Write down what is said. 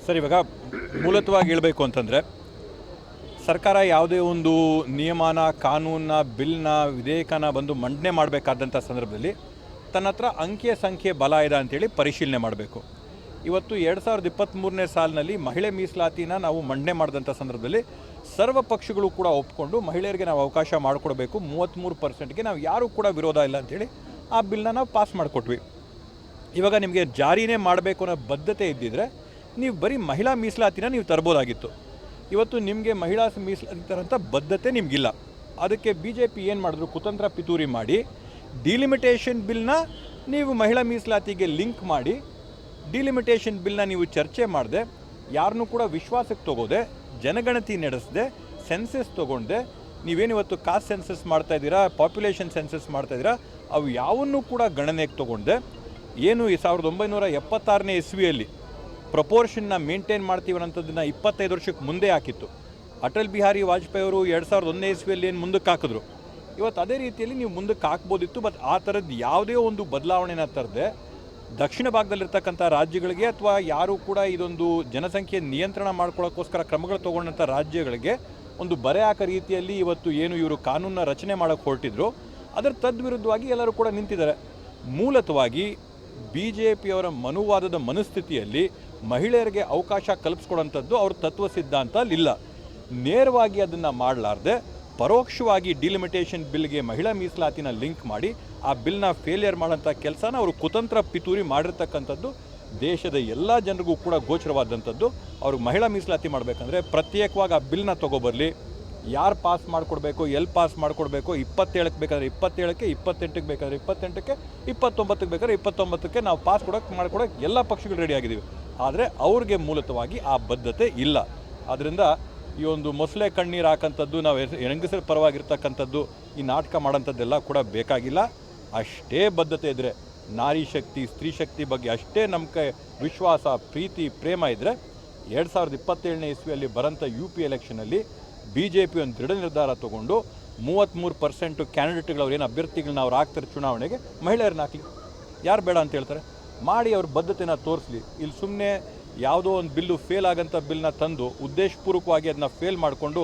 Sir, ಇವಾಗ ಮೂಲತವಾಗಿ ಹೇಳಬೇಕು ಅಂತಂದರೆ ಸರ್ಕಾರ ಯಾವುದೇ ಒಂದು ನಿಯಮನ, ಕಾನೂನನ್ನ, ಬಿಲ್ನ, ವಿಧೇಯಕನ ಬಂದು ಮಂಡನೆ ಮಾಡಬೇಕಾದಂಥ ಸಂದರ್ಭದಲ್ಲಿ ತನ್ನ ಹತ್ರ ಅಂಕಿಯ ಸಂಖ್ಯೆ ಬಲ ಇದೆ ಅಂತೇಳಿ ಪರಿಶೀಲನೆ ಮಾಡಬೇಕು. ಇವತ್ತು 2023ನೇ ಸಾಲಿನಲ್ಲಿ ಮಹಿಳೆ ಮೀಸಲಾತಿನ ನಾವು ಮಂಡನೆ ಮಾಡಿದಂಥ ಸಂದರ್ಭದಲ್ಲಿ ಸರ್ವ ಪಕ್ಷಗಳು ಕೂಡ ಒಪ್ಕೊಂಡು ಮಹಿಳೆಯರಿಗೆ ನಾವು ಅವಕಾಶ ಮಾಡಿಕೊಡ್ಬೇಕು. 33%ಗೆ ನಾವು ಯಾರೂ ಕೂಡ ವಿರೋಧ ಇಲ್ಲ ಅಂಥೇಳಿ ಆ ಬಿಲ್ನ ನಾವು ಪಾಸ್ ಮಾಡಿಕೊಟ್ವಿ. ಇವಾಗ ನಿಮಗೆ ಜಾರಿನೇ ಮಾಡಬೇಕು ಅನ್ನೋ ಬದ್ಧತೆ ಇದ್ದಿದ್ರೆ ನೀವು ಬರೀ ಮಹಿಳಾ ಮೀಸಲಾತಿನ ನೀವು ತರ್ಬೋದಾಗಿತ್ತು. ಇವತ್ತು ನಿಮಗೆ ಮಹಿಳಾ ಮೀಸಲಾತಿ ತರಂಥ ಬದ್ಧತೆ ನಿಮಗಿಲ್ಲ. ಅದಕ್ಕೆ BJP ಏನು ಮಾಡಿದ್ರು, ಕುತಂತ್ರ ಪಿತೂರಿ ಮಾಡಿ ಡಿಲಿಮಿಟೇಷನ್ ಬಿಲ್ನ ನೀವು ಮಹಿಳಾ ಮೀಸಲಾತಿಗೆ ಲಿಂಕ್ ಮಾಡಿ, ಡಿಲಿಮಿಟೇಷನ್ ಬಿಲ್ನ ನೀವು ಚರ್ಚೆ ಮಾಡದೆ, ಯಾರನ್ನೂ ಕೂಡ ವಿಶ್ವಾಸಕ್ಕೆ ತಗೋದೆ, ಜನಗಣತಿ ನಡೆಸದೆ, ಸೆನ್ಸಸ್ ತೊಗೊಂಡೆ, ನೀವೇನಿವತ್ತು ಕಾಸ್ಟ್ ಸೆನ್ಸಸ್ ಮಾಡ್ತಾಯಿದ್ದೀರಾ, ಪಾಪ್ಯುಲೇಷನ್ ಸೆನ್ಸಸ್ ಮಾಡ್ತಾಯಿದ್ದೀರಾ, ಅವು ಯಾವನ್ನೂ ಕೂಡ ಗಣನೆಗೆ ತೊಗೊಂಡೆ, ಏನು 1976ನೇ ಇಸ್ವಿಯಲ್ಲಿ ಪ್ರಪೋರ್ಷನ್ನ ಮೇಂಟೈನ್ ಮಾಡ್ತೀವಿ ಅನ್ನೋಂಥದ್ದನ್ನು 25 ವರ್ಷಕ್ಕೆ ಮುಂದೆ ಹಾಕಿತ್ತು. ಅಟಲ್ ಬಿಹಾರಿ ವಾಜಪೇಯಿ ಅವರು 2001ನೇ ಇಸ್ವಿಯಲ್ಲಿ ಏನು ಮುಂದಕ್ಕೆ ಹಾಕಿದ್ರು, ಇವತ್ತು ಅದೇ ರೀತಿಯಲ್ಲಿ ನೀವು ಮುಂದಕ್ಕೆ ಹಾಕ್ಬೋದಿತ್ತು. ಬಟ್ ಆ ಥರದ್ದು ಯಾವುದೇ ಒಂದು ಬದಲಾವಣೆನ ತರದೆ ದಕ್ಷಿಣ ಭಾಗದಲ್ಲಿರ್ತಕ್ಕಂಥ ರಾಜ್ಯಗಳಿಗೆ ಅಥವಾ ಯಾರೂ ಕೂಡ ಇದೊಂದು ಜನಸಂಖ್ಯೆ ನಿಯಂತ್ರಣ ಮಾಡ್ಕೊಳ್ಳೋಕ್ಕೋಸ್ಕರ ಕ್ರಮಗಳು ತೊಗೊಂಡಂಥ ರಾಜ್ಯಗಳಿಗೆ ಒಂದು ಬರೆ ಹಾಕೋ ರೀತಿಯಲ್ಲಿ ಇವತ್ತು ಏನು ಇವರು ಕಾನೂನನ್ನ ರಚನೆ ಮಾಡೋಕ್ಕೆ ಹೊರಟಿದ್ರು, ಅದರ ತದ್ವಿರುದ್ಧವಾಗಿ ಎಲ್ಲರೂ ಕೂಡ ನಿಂತಿದ್ದಾರೆ. ಮೂಲತವಾಗಿ BJPಯವರ ಮನುವಾದದ ಮನಸ್ಥಿತಿಯಲ್ಲಿ ಮಹಿಳೆಯರಿಗೆ ಅವಕಾಶ ಕಲ್ಪಿಸ್ಕೊಡೋಂಥದ್ದು ಅವ್ರ ತತ್ವ ಸಿದ್ಧಾಂತ ಅಲ್ಲಿಲ್ಲ. ನೇರವಾಗಿ ಅದನ್ನು ಮಾಡಲಾರ್ದೆ ಪರೋಕ್ಷವಾಗಿ ಡಿಲಿಮಿಟೇಷನ್ ಬಿಲ್ಗೆ ಮಹಿಳಾ ಮೀಸಲಾತಿನ ಲಿಂಕ್ ಮಾಡಿ ಆ ಬಿಲ್ನ ಫೇಲಿಯರ್ ಮಾಡೋಂಥ ಕೆಲಸನ ಅವರು ಕುತಂತ್ರ ಪಿತೂರಿ ಮಾಡಿರ್ತಕ್ಕಂಥದ್ದು ದೇಶದ ಎಲ್ಲ ಜನರಿಗೂ ಕೂಡ ಗೋಚರವಾದಂಥದ್ದು. ಅವ್ರಿಗೆ ಮಹಿಳಾ ಮೀಸಲಾತಿ ಮಾಡಬೇಕಂದ್ರೆ ಪ್ರತ್ಯೇಕವಾಗಿ ಆ ಬಿಲ್ನ ತೊಗೊಬರಲಿ, ಯಾರು ಪಾಸ್ ಮಾಡಿಕೊಡ್ಬೇಕು, ಎಲ್ಲಿ ಪಾಸ್ ಮಾಡಿಕೊಡ್ಬೇಕು, 27ಕ್ಕೆ ಬೇಕಾದರೆ 27ಕ್ಕೆ, 28ಕ್ಕೆ ಬೇಕಾದರೆ 28ಕ್ಕೆ, 29ಕ್ಕೆ ಬೇಕಾದ್ರೆ 29ಕ್ಕೆ ನಾವು ಪಾಸ್ ಮಾಡಿಕೊಡೋಕ್ಕೆ ಎಲ್ಲ ಪಕ್ಷಗಳು ರೆಡಿ ಆಗಿದ್ದೀವಿ. ಆದರೆ ಅವ್ರಿಗೆ ಮೂಲತವಾಗಿ ಆ ಬದ್ಧತೆ ಇಲ್ಲ. ಆದ್ದರಿಂದ ಈ ಒಂದು ಮೊಸಳೆ ಕಣ್ಣೀರು ಹಾಕೋಂಥದ್ದು, ನಾವು ಹೆಂಗಸರ ಪರವಾಗಿರ್ತಕ್ಕಂಥದ್ದು, ಈ ನಾಟಕ ಮಾಡೋಂಥದ್ದೆಲ್ಲ ಕೂಡ ಬೇಕಾಗಿಲ್ಲ. ಅಷ್ಟೇ ಬದ್ಧತೆ ಇದ್ದರೆ, ನಾರಿ ಶಕ್ತಿ, ಸ್ತ್ರೀ ಶಕ್ತಿ ಬಗ್ಗೆ ಅಷ್ಟೇ ನಮಗೆ ವಿಶ್ವಾಸ, ಪ್ರೀತಿ, ಪ್ರೇಮ ಇದ್ದರೆ 2027ನೇ ಇಸ್ವಿಯಲ್ಲಿ ಬರೋಂಥ UP ಎಲೆಕ್ಷನಲ್ಲಿ BJP ಒಂದು ದೃಢ ನಿರ್ಧಾರ ತೊಗೊಂಡು 33% ಕ್ಯಾಂಡಿಡೇಟ್ಗಳು ಅವ್ರು ಏನು ಅಭ್ಯರ್ಥಿಗಳನ್ನ ಅವ್ರು ಹಾಕ್ತಾರೆ ಚುನಾವಣೆಗೆ, ಮಹಿಳೆಯರನ್ನ ಹಾಕಲಿ. ಯಾರು ಬೇಡ ಅಂತ ಹೇಳ್ತಾರೆ? ಮಾಡಿ ಅವ್ರ ಬದ್ಧತೆನ ತೋರಿಸಲಿ. ಇಲ್ಲಿ ಸುಮ್ಮನೆ ಯಾವುದೋ ಒಂದು ಬಿಲ್ಲು ಫೇಲ್ ಆಗೋಂಥ ಬಿಲ್ನ ತಂದು ಉದ್ದೇಶಪೂರ್ವಕವಾಗಿ ಅದನ್ನ ಫೇಲ್ ಮಾಡಿಕೊಂಡು